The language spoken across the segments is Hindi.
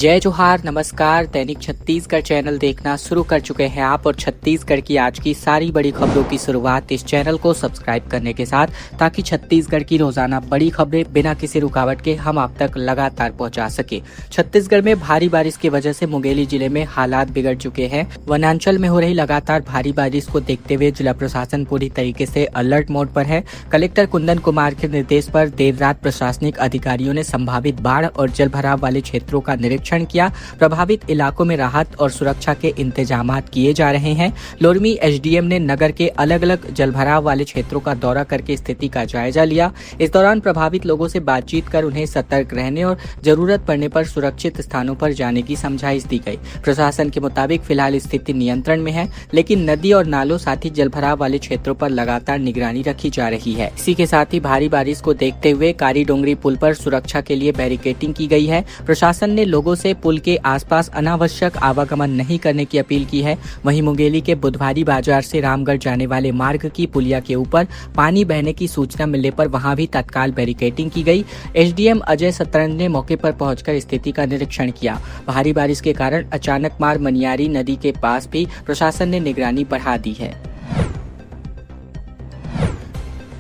जय जोहार, नमस्कार। दैनिक छत्तीसगढ़ चैनल देखना शुरू कर चुके हैं आप और छत्तीसगढ़ की आज की सारी बड़ी खबरों की शुरुआत इस चैनल को सब्सक्राइब करने के साथ, ताकि छत्तीसगढ़ की रोजाना बड़ी खबरें बिना किसी रुकावट के हम आप तक लगातार पहुंचा सके। छत्तीसगढ़ में भारी बारिश की वजह से मुंगेली जिले में हालात बिगड़ चुके हैं। वनांचल में हो रही लगातार भारी बारिश को देखते हुए जिला प्रशासन पूरी तरीके से अलर्ट मोड पर है। कलेक्टर कुंदन कुमार के निर्देश पर देर रात प्रशासनिक अधिकारियों ने संभावित बाढ़ और जल भराव वाले क्षेत्रों का निरीक्षण किया। प्रभावित इलाकों में राहत और सुरक्षा के इंतजामात किए जा रहे हैं। लोरमी एसडीएम ने नगर के अलग अलग जलभराव वाले क्षेत्रों का दौरा करके स्थिति का जायजा लिया। इस दौरान प्रभावित लोगों से बातचीत कर उन्हें सतर्क रहने और जरूरत पड़ने पर सुरक्षित स्थानों पर जाने की समझाइश दी गई। प्रशासन के मुताबिक फिलहाल स्थिति नियंत्रण में है, लेकिन नदी और नालों साथ ही जलभराव वाले क्षेत्रों पर लगातार निगरानी रखी जा रही है। इसी के साथ ही भारी बारिश को देखते हुए कारी डोंगरी पुल पर सुरक्षा के लिए बैरिकेडिंग की गई है। प्रशासन ने लोगों से पुल के आसपास अनावश्यक आवागमन नहीं करने की अपील की है। वहीं मुंगेली के बुधवारी बाजार से रामगढ़ जाने वाले मार्ग की पुलिया के ऊपर पानी बहने की सूचना मिलने पर वहां भी तत्काल बैरिकेडिंग की गई। एसडीएम अजय सतरन ने मौके पर पहुंचकर स्थिति का निरीक्षण किया। भारी बारिश के कारण अचानक मार मनियारी नदी के पास भी प्रशासन ने निगरानी बढ़ा दी है।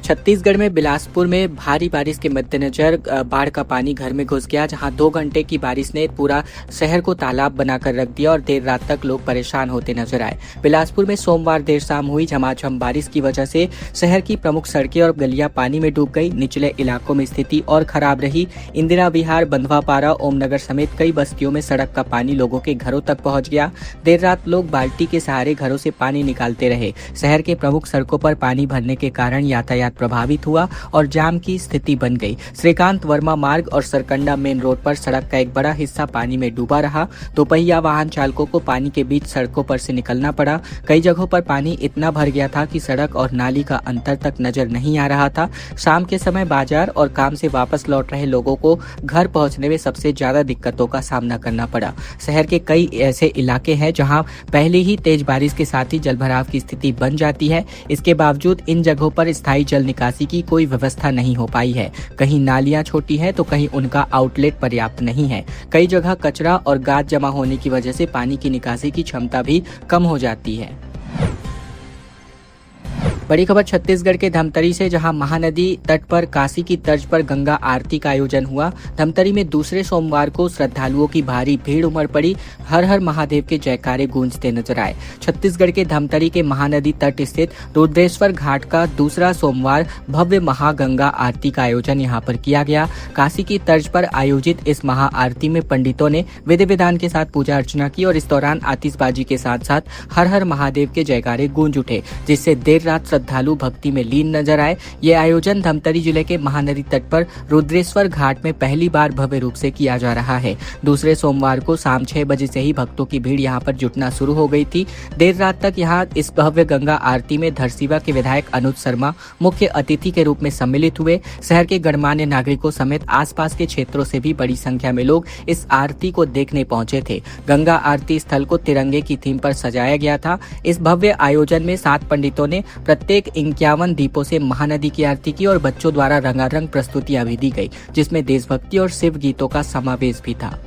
छत्तीसगढ़ में बिलासपुर में भारी बारिश के मद्देनजर बाढ़ का पानी घर में घुस गया, जहां 2 घंटे की बारिश ने पूरा शहर को तालाब बनाकर रख दिया और देर रात तक लोग परेशान होते नजर आए। बिलासपुर में सोमवार देर शाम हुई झमाझम बारिश की वजह से शहर की प्रमुख सड़कें और गलियां पानी में डूब गई। निचले इलाकों में स्थिति और खराब रही। इंदिरा विहार, बंधवापारा, ओमनगर समेत कई बस्तियों में सड़क का पानी लोगों के घरों तक पहुंच गया। देर रात लोग बाल्टी के सहारे घरों से पानी निकालते रहे। शहर के प्रमुख सड़कों पर पानी भरने के कारण यातायात प्रभावित हुआ और जाम की स्थिति बन गई। श्रीकांत वर्मा मार्ग और सरकंडा मेन रोड पर सड़क का एक बड़ा हिस्सा पानी में डूबा रहा। दोपहिया वाहन चालकों को पानी के बीच सड़कों पर से निकलना पड़ा। कई जगहों पर पानी इतना भर गया था कि सड़क और नाली का अंतर तक नजर नहीं आ रहा था। शाम के समय बाजार और काम से वापस लौट रहे लोगों को घर पहुंचने में सबसे ज्यादा दिक्कतों का सामना करना पड़ा। शहर के कई ऐसे इलाके हैं जहां पहले ही तेज बारिश के साथ ही जलभराव की स्थिति बन जाती है। इसके बावजूद इन जगहों पर स्थायी जल निकासी की कोई व्यवस्था नहीं हो पाई है। कहीं नालियां छोटी हैं तो कहीं उनका आउटलेट पर्याप्त नहीं है। कई जगह कचरा और गाद जमा होने की वजह से पानी की निकासी की क्षमता भी कम हो जाती है। बड़ी खबर छत्तीसगढ़ के धमतरी से, जहां महानदी तट पर काशी की तर्ज पर गंगा आरती का आयोजन हुआ। धमतरी में दूसरे सोमवार को श्रद्धालुओं की भारी भीड़ उमड़ पड़ी। हर हर महादेव के जयकारे गूंजते नजर आए। छत्तीसगढ़ के धमतरी के महानदी तट स्थित रुद्रेश्वर घाट का दूसरा सोमवार भव्य महागंगा आरती का आयोजन यहां पर किया गया। काशी की तर्ज पर आयोजित इस महाआरती में पंडितों ने विधि विधान के साथ पूजा अर्चना की और इस दौरान आतिशबाजी के साथ साथ हर हर महादेव के जयकारे गूंज उठे, जिससे देर रात श्रद्धालु भक्ति में लीन नजर आए। ये आयोजन धमतरी जिले के महानदी तट पर रुद्रेश्वर घाट में पहली बार भव्य रूप से किया जा रहा है। दूसरे सोमवार को शाम 6 बजे से ही भक्तों की भीड़ यहां पर जुटना शुरू हो गई थी। देर रात तक यहां इस भव्य गंगा आरती में धरसीवा के विधायक अनुज शर्मा मुख्य अतिथि के रूप में सम्मिलित हुए। शहर के गणमान्य नागरिकों समेत आसपास के क्षेत्रों से भी बड़ी संख्या में लोग इस आरती को देखने पहुंचे थे। गंगा आरती स्थल को तिरंगे की थीम पर सजाया गया था। इस भव्य आयोजन में 7 पंडितों ने प्रत्येक 51 दीपों से महानदी की आरती की और बच्चों द्वारा रंगारंग प्रस्तुतियां भी दी गई, जिसमें देशभक्ति और शिव गीतों का समावेश भी था।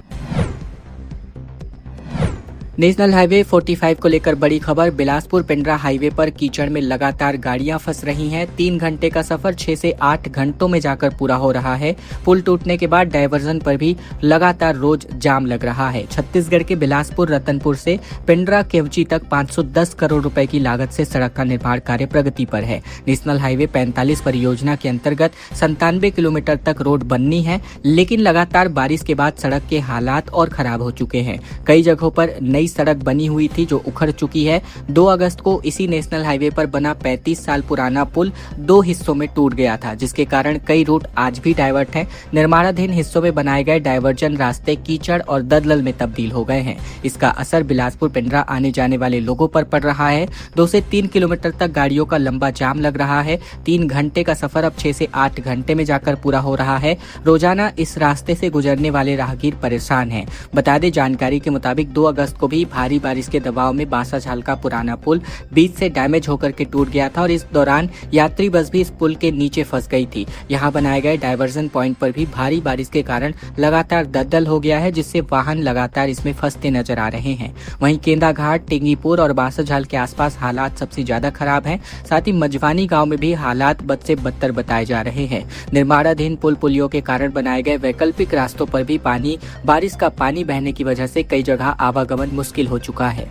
नेशनल हाईवे 45 को लेकर बड़ी खबर। बिलासपुर पेंड्रा हाईवे पर कीचड़ में लगातार गाड़ियां फंस रही हैं। 3 घंटे का सफर 6 से 8 घंटों में जाकर पूरा हो रहा है। पुल टूटने के बाद डायवर्जन पर भी लगातार रोज जाम लग रहा है। छत्तीसगढ़ के बिलासपुर रतनपुर से पेंड्रा केवची तक 510 करोड़ रुपए की लागत से सड़क का निर्माण कार्य प्रगति पर है। नेशनल हाईवे 45 परियोजना के अंतर्गत 97 किलोमीटर तक रोड बननी है, लेकिन लगातार बारिश के बाद सड़क के हालात और खराब हो चुके हैं। कई जगहों पर नई सड़क बनी हुई थी जो उखड़ चुकी है। 2 अगस्त को इसी नेशनल हाईवे पर बना 35 साल पुराना पुल 2 हिस्सों में टूट गया था, जिसके कारण कई रूट आज भी डाइवर्ट हैं। निर्माणाधीन हिस्सों में बनाए गए डाइवर्जन रास्ते कीचड़ और दलदल में तब्दील हो गए हैं। इसका असर बिलासपुर पेंड्रा आने जाने वाले लोगों पर पड़ रहा है। 2 से 3 किलोमीटर तक गाड़ियों का लंबा जाम लग रहा है। 3 घंटे का सफर अब 6 से 8 घंटे में जाकर पूरा हो रहा है। रोजाना इस रास्ते से गुजरने वाले राहगीर परेशान हैं। बता दें, जानकारी के मुताबिक 2 अगस्त को भी भारी बारिश के दबाव में बासाझाल का पुराना पुल बीच से डैमेज होकर के टूट गया था और इस दौरान यात्री बस भी इस पुल के नीचे फंस गई थी। यहाँ बनाए गए डायवर्जन पॉइंट पर भी भारी बारिश के कारण लगातार दलदल हो गया है, जिससे वाहन लगातार इसमें फंसते नजर आ रहे हैं। वहीं केंदा घाट, टिंगीपुर और बासाझाल के आसपास हालात सबसे ज्यादा खराब हैं। साथ ही मजवानी गांव में भी हालात बद से बदतर बताए जा रहे हैं। निर्माणाधीन पुल पुलियों के कारण बनाए गए वैकल्पिक रास्तों पर भी बारिश का पानी बहने की वजह से कई जगह आवागमन मुश्किल हो चुका है।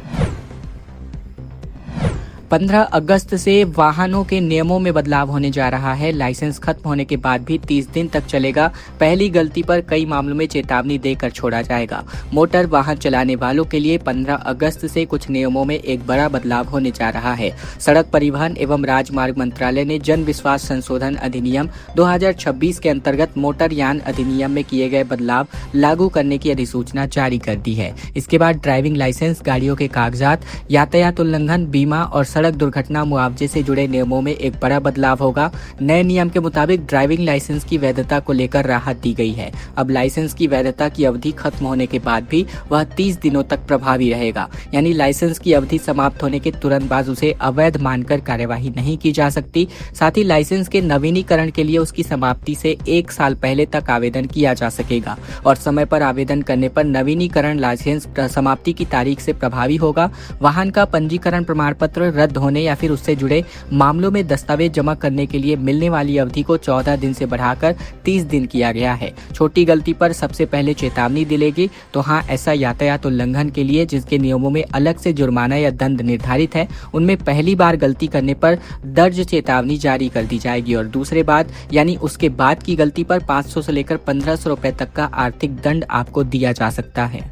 15 अगस्त से वाहनों के नियमों में बदलाव होने जा रहा है। लाइसेंस खत्म होने के बाद भी 30 दिन तक चलेगा। पहली गलती पर कई मामलों में चेतावनी देकर छोड़ा जाएगा। मोटर वाहन चलाने वालों के लिए 15 अगस्त से कुछ नियमों में एक बड़ा बदलाव होने जा रहा है। सड़क परिवहन एवं राजमार्ग मंत्रालय ने जन विश्वास संशोधन अधिनियम 2026 के अंतर्गत मोटर यान अधिनियम में किए गए बदलाव लागू करने की अधिसूचना जारी कर दी है। इसके बाद ड्राइविंग लाइसेंस, गाड़ियों के कागजात, यातायात उल्लंघन, बीमा और सड़क दुर्घटना मुआवजे से जुड़े नियमों में एक बड़ा बदलाव होगा। नए नियम के मुताबिक ड्राइविंग लाइसेंस की वैधता को लेकर राहत दी गई है। अब लाइसेंस की वैधता की अवधि खत्म होने के बाद भी वह 30 दिनों तक प्रभावी रहेगा। यानी लाइसेंस की अवधि समाप्त होने के तुरंत बाद उसे अवैध मानकर कार्यवाही नहीं की जा सकती। साथ ही लाइसेंस के नवीनीकरण के लिए उसकी समाप्ति से 1 साल पहले तक आवेदन किया जा सकेगा और समय पर आवेदन करने पर नवीनीकरण लाइसेंस समाप्ति की तारीख से प्रभावी होगा। वाहन का पंजीकरण प्रमाण पत्र रद्द होने या फिर उससे जुड़े मामलों में दस्तावेज जमा करने के लिए मिलने वाली अवधि को 14 दिन से बढ़ाकर 30 दिन किया गया है। छोटी गलती पर सबसे पहले चेतावनी दिलेगी। तो हाँ, ऐसा यातायात उल्लंघन के लिए जिसके नियमों में अलग से जुर्माना या दंड निर्धारित है, उनमें पहली बार गलती करने पर दर्ज चेतावनी जारी कर दी जाएगी और दूसरे बार यानी उसके बाद की गलती पर 500 से लेकर 1500 रुपए तक का आर्थिक दंड आपको दिया जा सकता है।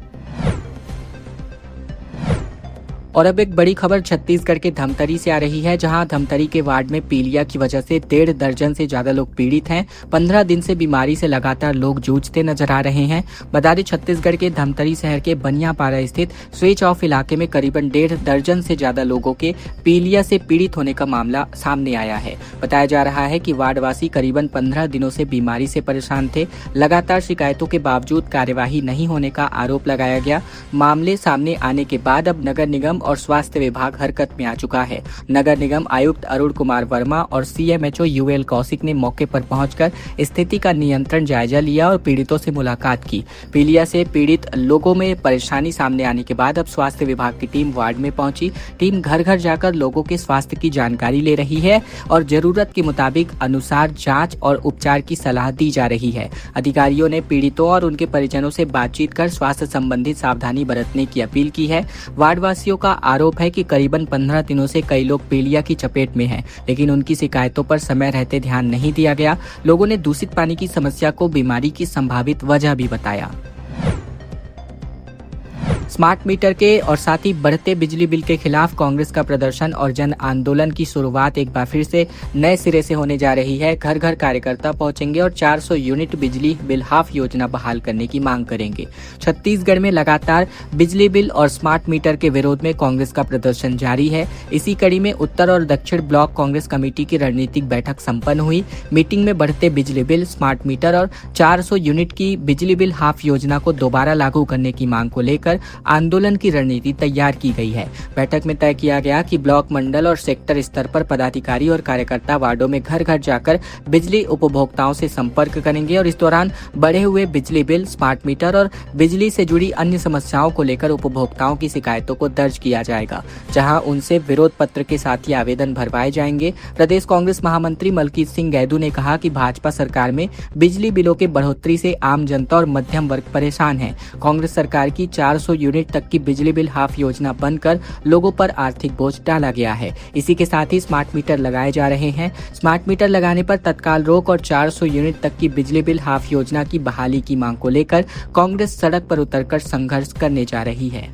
और अब एक बड़ी खबर छत्तीसगढ़ के धमतरी से आ रही है, जहां धमतरी के वार्ड में पीलिया की वजह से 1.5 दर्जन से ज्यादा लोग पीड़ित हैं। 15 दिन से बीमारी से लगातार लोग जूझते नजर आ रहे हैं। बता दें, छत्तीसगढ़ के धमतरी शहर के बनियापारा स्थित स्विच ऑफ इलाके में करीबन 1.5 दर्जन से ज्यादा लोगों के पीलिया से पीड़ित होने का मामला सामने आया है। बताया जा रहा है कि वार्डवासी करीबन 15 दिनों से बीमारी से परेशान थे। लगातार शिकायतों के बावजूद कार्यवाही नहीं होने का आरोप लगाया गया। मामले सामने आने के बाद अब नगर निगम और स्वास्थ्य विभाग हरकत में आ चुका है। नगर निगम आयुक्त अरुण कुमार वर्मा और सीएमएचओ यूएल कौशिक ने मौके पर पहुंचकर स्थिति का नियंत्रण जायजा लिया और पीड़ितों से मुलाकात की। पीलिया से पीड़ित लोगों में परेशानी सामने आने के बाद अब स्वास्थ्य विभाग की टीम वार्ड में पहुंची। टीम घर घर जाकर लोगों के स्वास्थ्य की जानकारी ले रही है और जरूरत के मुताबिक अनुसार जांच और उपचार की सलाह दी जा रही है। अधिकारियों ने पीड़ितों और उनके परिजनों से बातचीत कर स्वास्थ्य संबंधित सावधानी बरतने की अपील की है। वार्डवासियों का आरोप है कि करीबन 15 दिनों से कई लोग पीलिया की चपेट में हैं, लेकिन उनकी शिकायतों पर समय रहते ध्यान नहीं दिया गया। लोगों ने दूषित पानी की समस्या को बीमारी की संभावित वजह भी बताया। स्मार्ट मीटर के और साथ ही बढ़ते बिजली बिल के खिलाफ कांग्रेस का प्रदर्शन और जन आंदोलन की शुरुआत एक बार फिर से नए सिरे से होने जा रही है। घर घर कार्यकर्ता पहुंचेंगे और 400 यूनिट बिजली बिल हाफ योजना बहाल करने की मांग करेंगे। छत्तीसगढ़ में लगातार बिजली बिल और स्मार्ट मीटर के विरोध में कांग्रेस का प्रदर्शन जारी है। इसी कड़ी में उत्तर और दक्षिण ब्लॉक कांग्रेस कमेटी की रणनीतिक बैठक संपन्न हुई। मीटिंग में बढ़ते बिजली बिल, स्मार्ट मीटर और 400 यूनिट की बिजली बिल हाफ योजना को दोबारा लागू करने की मांग को लेकर आंदोलन की रणनीति तैयार की गई है। बैठक में तय किया गया कि ब्लॉक, मंडल और सेक्टर स्तर पर पदाधिकारी और कार्यकर्ता वार्डों में घर घर जाकर बिजली उपभोक्ताओं से संपर्क करेंगे और इस दौरान बढ़े हुए बिजली बिल, स्मार्ट मीटर और बिजली से जुड़ी अन्य समस्याओं को लेकर उपभोक्ताओं की शिकायतों को दर्ज किया जाएगा, जहां उनसे विरोध पत्र के साथ ही आवेदन भरवाए जाएंगे। प्रदेश कांग्रेस महामंत्री मलकीत सिंह गैदू ने कहा कि भाजपा सरकार में बिजली बिलों के बढ़ोतरी से आम जनता और मध्यम वर्ग परेशान है। कांग्रेस सरकार की 400 यूनिट तक की बिजली बिल हाफ योजना बनकर लोगों पर आर्थिक बोझ डाला गया है। इसी के साथ ही स्मार्ट मीटर लगाए जा रहे हैं। स्मार्ट मीटर लगाने पर तत्काल रोक और 400 यूनिट तक की बिजली बिल हाफ योजना की बहाली की मांग को लेकर कांग्रेस सड़क पर उतरकर संघर्ष करने जा रही है।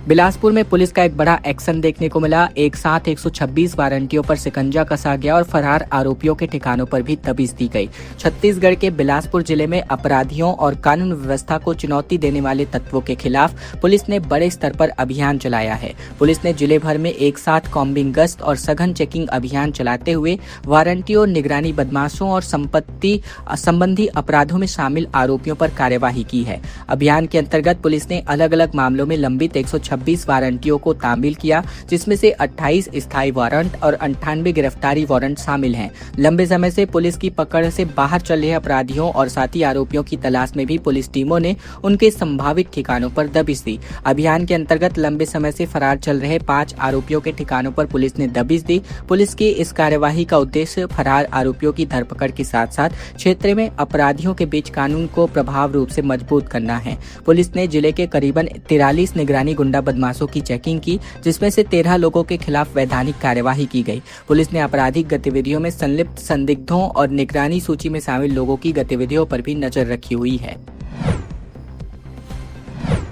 बिलासपुर में पुलिस का एक बड़ा एक्शन देखने को मिला। एक साथ 126 वारंटियों पर शिकंजा कसा गया और फरार आरोपियों के ठिकानों पर भी दबिश दी गई। छत्तीसगढ़ के बिलासपुर जिले में अपराधियों और कानून व्यवस्था को चुनौती देने वाले तत्वों के खिलाफ पुलिस ने बड़े स्तर पर अभियान चलाया है। पुलिस ने जिले भर में एक साथ कॉम्बिंग गश्त और सघन चेकिंग अभियान चलाते हुए वारंटियों, निगरानी बदमाशों और संपत्ति संबंधी अपराधों में शामिल आरोपियों पर कार्यवाही की है। अभियान के अंतर्गत पुलिस ने अलग अलग मामलों में लंबित 126 वारंटियों को तामील किया, जिसमें से 28 स्थायी वारंट और 98 गिरफ्तारी वारंट शामिल हैं। लंबे समय से पुलिस की पकड़ से बाहर चल रहे अपराधियों और साथी आरोपियों की तलाश में भी पुलिस टीमों ने उनके संभावित ठिकानों पर दबिश दी। अभियान के अंतर्गत लंबे समय से फरार चल रहे 5 आरोपियों के ठिकानों पर पुलिस ने दबिश दी। पुलिस की इस कार्यवाही का उद्देश्य फरार आरोपियों की धरपकड़ के साथ साथ क्षेत्र में अपराधियों के बीच कानून को प्रभावी रूप से मजबूत करना है। पुलिस ने जिले के करीबन 43 निगरानी गुंडा बदमाशों की चेकिंग की, जिसमें से 13 लोगों के खिलाफ वैधानिक कार्यवाही की गई। पुलिस ने आपराधिक गतिविधियों में संलिप्त संदिग्धों और निगरानी सूची में शामिल लोगों की गतिविधियों पर भी नजर रखी हुई है।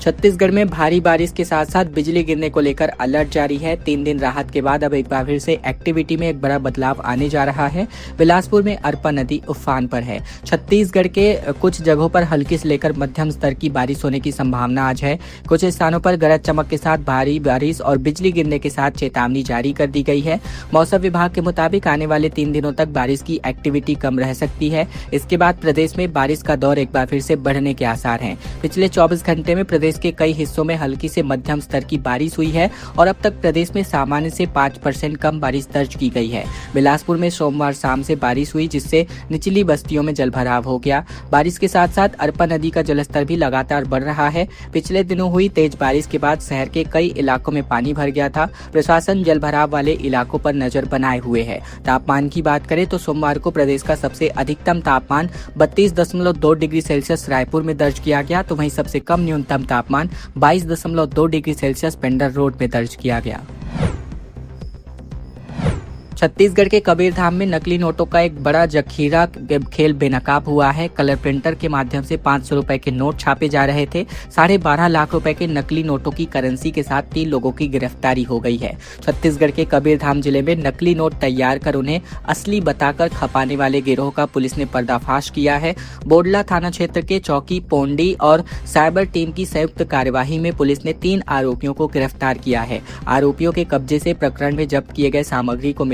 छत्तीसगढ़ में भारी बारिश के साथ साथ बिजली गिरने को लेकर अलर्ट जारी है। 3 दिन राहत के बाद अब एक बार फिर से एक्टिविटी में एक बड़ा बदलाव आने जा रहा है। बिलासपुर में अरपा नदी उफान पर है। छत्तीसगढ़ के कुछ जगहों पर हल्की से लेकर मध्यम स्तर की बारिश होने की संभावना आज है। कुछ स्थानों पर गरज चमक के साथ भारी बारिश और बिजली गिरने के साथ चेतावनी जारी कर दी गई है। मौसम विभाग के मुताबिक आने वाले 3 दिनों तक बारिश की एक्टिविटी कम रह सकती है। इसके बाद प्रदेश में बारिश का दौर एक बार फिर से बढ़ने के आसार हैं। पिछले 24 घंटे में प्रदेश के कई हिस्सों में हल्की से मध्यम स्तर की बारिश हुई है और अब तक प्रदेश में सामान्य से 5% कम बारिश दर्ज की गई है। बिलासपुर में सोमवार शाम से बारिश हुई, जिससे निचली बस्तियों में जलभराव हो गया। बारिश के साथ साथ अरपा नदी का जलस्तर भी लगातार बढ़ रहा है। पिछले दिनों हुई तेज बारिश के बाद शहर के कई इलाकों में पानी भर गया था। प्रशासन जलभराव वाले इलाकों पर नजर बनाए हुए है। तापमान की बात करें तो सोमवार को प्रदेश का सबसे अधिकतम तापमान 32.2 डिग्री सेल्सियस रायपुर में दर्ज किया गया, तो वहीं सबसे कम न्यूनतम तापमान 22.2 डिग्री सेल्सियस पेंडर रोड में दर्ज किया गया। छत्तीसगढ़ के कबीरधाम में नकली नोटों का एक बड़ा जखीरा खेल बेनकाब हुआ है। कलर प्रिंटर के माध्यम से 500 रुपए के नोट छापे जा रहे थे। 12.5 लाख रुपए के नकली नोटों की करेंसी के साथ 3 लोगों की गिरफ्तारी हो गई है। छत्तीसगढ़ के कबीरधाम जिले में नकली नोट तैयार कर उन्हें असली बताकर खपाने वाले गिरोह का पुलिस ने पर्दाफाश किया है। बोडला थाना क्षेत्र के चौकी पोंडी और साइबर टीम की संयुक्त कार्यवाही में पुलिस ने 3 आरोपियों को गिरफ्तार किया है। आरोपियों के कब्जे से प्रकरण में जब्त किए गए सामग्री को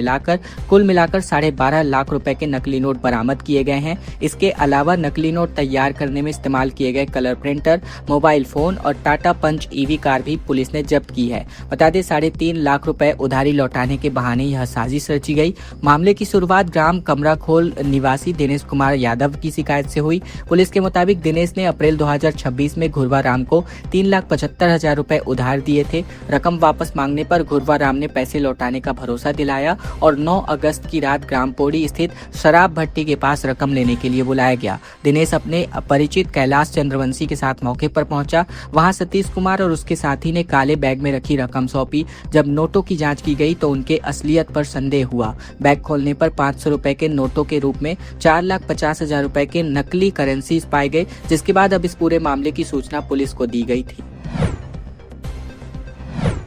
कुल मिलाकर 12.5 लाख रुपए के नकली नोट बरामद किए गए हैं। इसके अलावा नकली नोट तैयार करने में इस्तेमाल किए गए कलर प्रिंटर, मोबाइल फोन और टाटा पंच ईवी कार भी पुलिस ने जब्त की है। बता दें 3.5 लाख रुपए उधारी लौटाने के बहाने यह साजिश रची गई। मामले की शुरुआत ग्राम कमराखोल निवासी दिनेश कुमार यादव की शिकायत से हुई। पुलिस के मुताबिक दिनेश ने अप्रैल 2026 में घुरवा राम को 3,75,000 रुपए उधार दिए थे। रकम वापस मांगने पर घुरवा राम ने पैसे लौटाने का भरोसा दिलाया और 9 अगस्त की रात ग्राम पोड़ी स्थित शराब भट्टी के पास रकम लेने के लिए बुलाया गया। दिनेश अपने परिचित कैलाश चंद्रवंशी के साथ मौके पर पहुंचा। वहां सतीश कुमार और उसके साथी ने काले बैग में रखी रकम सौंपी। जब नोटों की जांच की गई तो उनके असलियत पर संदेह हुआ। बैग खोलने पर 500 रुपए के नोटों के रूप में 4,50,000 रुपए के नकली करेंसी पाए गए, जिसके बाद अब इस पूरे मामले की सूचना पुलिस को दी गई थी।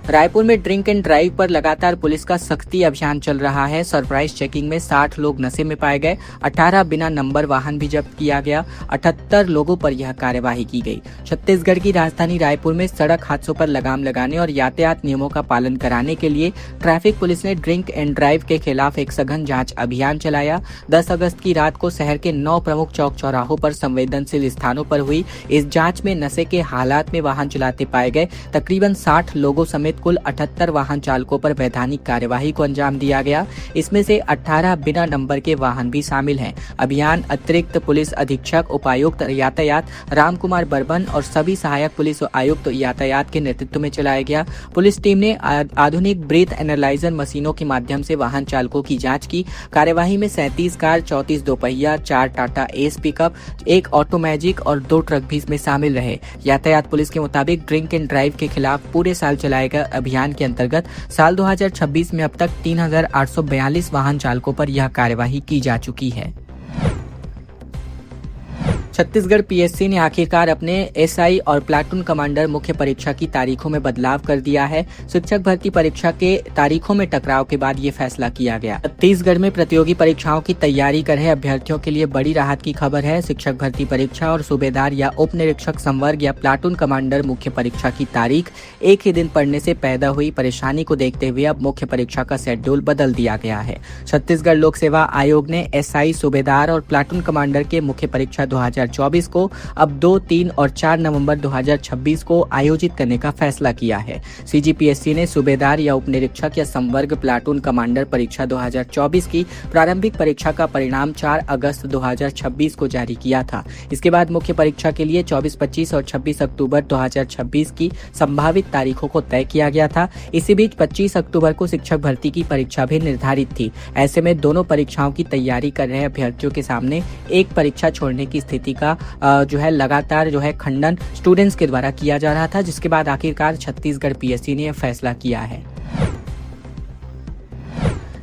रायपुर में ड्रिंक एंड ड्राइव पर लगातार पुलिस का सख्ती अभियान चल रहा है। सरप्राइज चेकिंग में 60 लोग नशे में पाए गए। 18 बिना नंबर वाहन भी जब्त किया गया। 78 लोगों पर यह कार्यवाही की गई। छत्तीसगढ़ की राजधानी रायपुर में सड़क हादसों पर लगाम लगाने और यातायात नियमों का पालन कराने के लिए ट्रैफिक पुलिस ने ड्रिंक एंड ड्राइव के खिलाफ एक सघन जाँच अभियान चलाया। 10 अगस्त की रात को शहर के 9 प्रमुख चौक चौराहों पर संवेदनशील स्थानों पर हुई इस जाँच में नशे के हालात में वाहन चलाते पाए गए तकरीबन 60 लोगों समेत कुल 78 वाहन चालकों पर वैधानिक कार्यवाही को अंजाम दिया गया। इसमें से 18 बिना नंबर के वाहन भी शामिल हैं। अभियान अतिरिक्त पुलिस अधीक्षक उपायुक्त यातायात राम कुमार बर्बन और सभी सहायक पुलिस आयुक्त यातायात के नेतृत्व में चलाया गया। पुलिस टीम ने आधुनिक ब्रेथ एनालाइजर मशीनों के माध्यम से वाहन चालकों की जाँच की। कार्यवाही में 37 कार, 34 दोपहिया, 4 Tata S pickup, 1 auto magic और 2 ट्रक भी इसमें शामिल रहे। यातायात पुलिस के मुताबिक ड्रिंक एंड ड्राइव के खिलाफ पूरे साल चलाए गए अभियान के अंतर्गत साल 2026 में अब तक 3,842 वाहन चालकों पर यह कार्यवाही की जा चुकी है। छत्तीसगढ़ पीएससी ने आखिरकार अपने एसआई और प्लाटून कमांडर मुख्य परीक्षा की तारीखों में बदलाव कर दिया है। शिक्षक भर्ती परीक्षा के तारीखों में टकराव के बाद ये फैसला किया गया। छत्तीसगढ़ में प्रतियोगी परीक्षाओं की तैयारी कर रहे अभ्यर्थियों के लिए बड़ी राहत की खबर है। शिक्षक भर्ती परीक्षा और सूबेदार या उप निरीक्षक संवर्ग या प्लाटून कमांडर मुख्य परीक्षा की तारीख एक ही दिन पड़ने से पैदा हुई परेशानी को देखते हुए अब मुख्य परीक्षा का शेड्यूल बदल दिया गया है। छत्तीसगढ़ लोक सेवा आयोग ने एसआई, सूबेदार और प्लाटून कमांडर के मुख्य परीक्षा 2024 को अब 2, 3 और 4 नवंबर 2026 को आयोजित करने का फैसला किया है। सीजीपीएससी ने सूबेदार या उप निरीक्षक या संवर्ग प्लाटून कमांडर परीक्षा 2024 की प्रारंभिक परीक्षा का परिणाम 4 अगस्त 2026 को जारी किया था। इसके बाद मुख्य परीक्षा के लिए 24, 25 और 26 अक्टूबर 2026 की संभावित तारीखों को तय किया गया था। इसी बीच 25 अक्टूबर को शिक्षक भर्ती की परीक्षा भी निर्धारित थी। ऐसे में दोनों परीक्षाओं की तैयारी कर रहे अभ्यर्थियों के सामने एक परीक्षा छोड़ने की स्थिति का लगातार खंडन स्टूडेंट्स के द्वारा किया जा रहा था, जिसके बाद आखिरकार छत्तीसगढ़ पीएससी ने यह फैसला किया है।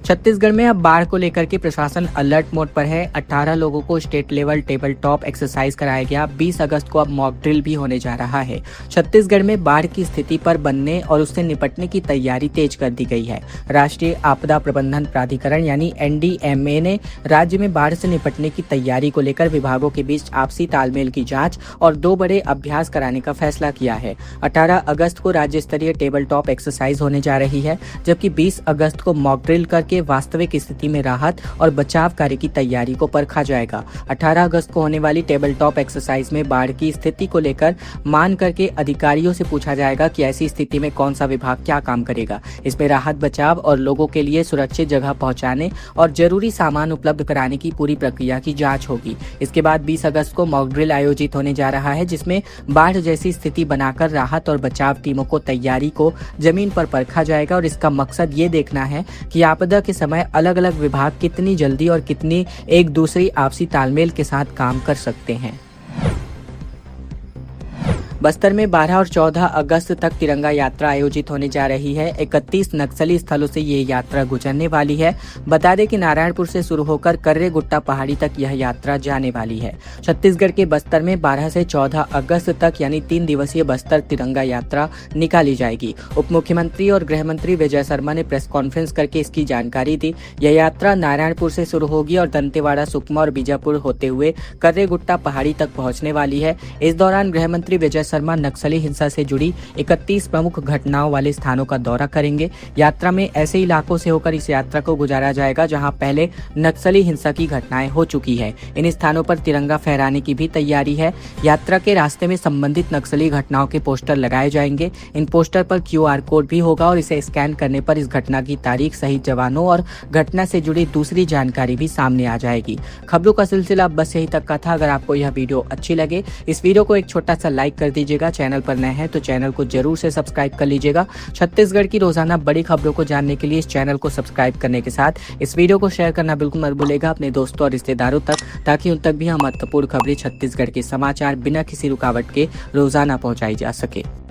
छत्तीसगढ़ में अब बाढ़ को लेकर के प्रशासन अलर्ट मोड पर है। 18 लोगों को state level table top exercise कराया गया। 20 अगस्त को अब मॉक ड्रिल भी होने जा रहा है। छत्तीसगढ़ में बाढ़ की स्थिति पर बनने और उससे निपटने की तैयारी तेज कर दी गई है। राष्ट्रीय आपदा प्रबंधन प्राधिकरण यानी एनडीएमए ने राज्य में बाढ़ से निपटने की तैयारी को लेकर विभागों के बीच आपसी तालमेल की जांच और 2 बड़े अभ्यास कराने का फैसला किया है। 18 अगस्त को राज्य स्तरीय टेबल टॉप एक्सरसाइज होने जा रही है, जबकि 20 अगस्त को मॉक ड्रिल करके वास्तविक स्थिति में राहत और बचाव कार्य की तैयारी को परखा जाएगा। 18 अगस्त को होने वाली टेबल टॉप एक्सरसाइज में बाढ़ की स्थिति को लेकर मान करके अधिकारियों से पूछा जाएगा कि ऐसी स्थिति में कौन सा विभाग क्या काम करेगा। इसमें राहत, बचाव और लोगों के लिए सुरक्षित जगह पहुंचाने और जरूरी सामान उपलब्ध कराने की पूरी प्रक्रिया की जांच होगी। इसके बाद 20 अगस्त को मॉक ड्रिल आयोजित होने जा रहा है, जिसमें बाढ़ जैसी स्थिति बनाकर राहत और बचाव टीमों को तैयारी को जमीन पर परखा जाएगा और इसका मकसद ये देखना है कि आपदा के समय अलग अलग विभाग कितनी जल्दी और कितनी एक दूसरी आपसी तालमेल के साथ काम कर सकते हैं। बस्तर में 12 और 14 अगस्त तक तिरंगा यात्रा आयोजित होने जा रही है। 31 नक्सली स्थलों से ये यात्रा गुजरने वाली है। बता दें कि नारायणपुर से शुरू होकर कर्रे गुट्टा पहाड़ी तक यह यात्रा जाने वाली है। छत्तीसगढ़ के बस्तर में 12 से 14 अगस्त तक यानी 3 दिवसीय बस्तर तिरंगा यात्रा निकाली जाएगी। उप मुख्यमंत्री और गृह मंत्री विजय शर्मा ने प्रेस कॉन्फ्रेंस करके इसकी जानकारी दी। यह यात्रा नारायणपुर से शुरू होगी और दंतेवाड़ा, सुकमा और बीजापुर होते हुए कर्रे गुट्टा पहाड़ी तक पहुंचने वाली है। इस दौरान गृह मंत्री विजय शर्मा नक्सली हिंसा से जुड़ी 31 प्रमुख घटनाओं वाले स्थानों का दौरा करेंगे। यात्रा में ऐसे इलाकों से होकर इस यात्रा को गुजारा जाएगा जहां पहले नक्सली हिंसा की घटनाएं हो चुकी है। इन स्थानों पर तिरंगा फहराने की भी तैयारी है। यात्रा के रास्ते में संबंधित नक्सली घटनाओं के पोस्टर लगाए जाएंगे। इन पोस्टर पर QR कोड भी होगा और इसे स्कैन करने पर इस घटना की तारीख, शहीद जवानों और घटना से जुड़ी दूसरी जानकारी भी सामने आ जाएगी। खबरों का सिलसिला बस यही तक का था। अगर आपको यह वीडियो अच्छी लगे, इस वीडियो को एक छोटा सा लाइक कर दीजिएगा। चैनल पर नए हैं तो चैनल को जरूर से सब्सक्राइब कर लीजिएगा। छत्तीसगढ़ की रोजाना बड़ी खबरों को जानने के लिए इस चैनल को सब्सक्राइब करने के साथ इस वीडियो को शेयर करना बिल्कुल मत भूलिएगा अपने दोस्तों और रिश्तेदारों तक, ताकि उन तक भी हम महत्वपूर्ण खबरें, छत्तीसगढ़ के समाचार बिना किसी रुकावट के रोजाना पहुंचाई जा सके।